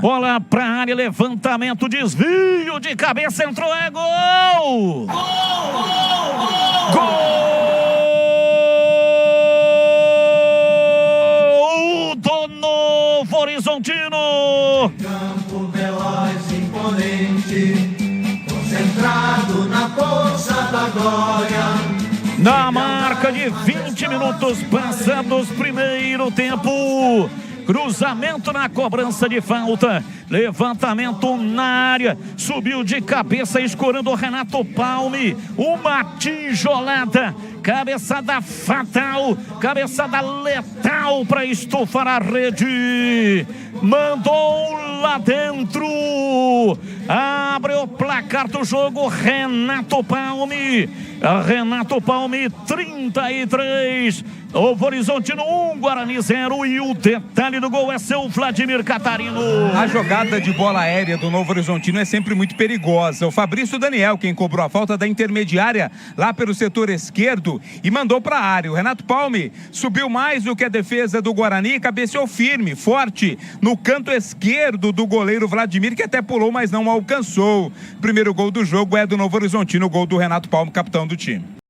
Bola pra área, levantamento, desvio de cabeça, entrou, é gol! Gol do Novo Horizontino! Campo veloz, imponente, concentrado na força da glória. Na marca de 20 minutos passados, primeiro tempo. Cruzamento na cobrança de falta. Levantamento na área. Subiu de cabeça, escorando o Renato Palme. Uma tijolada. Cabeçada fatal. Cabeçada letal para estufar a rede. Mandou lá dentro. Abre o placar do jogo. Renato Palme. Renato Palme, 33. Novo Horizontino 1, Guarani 0. E o detalhe do gol é seu Vladimir Catarino. A jogada de bola aérea do Novo Horizontino é sempre muito perigosa. O Fabrício Daniel, quem cobrou a falta da intermediária lá pelo setor esquerdo e mandou para a área. O Renato Palme subiu mais do que a defesa do Guarani, cabeceou firme, forte no canto esquerdo do goleiro Vladimir, que até pulou, mas não alcançou. O primeiro gol do jogo é do Novo Horizontino, o gol do Renato Palme, capitão do time.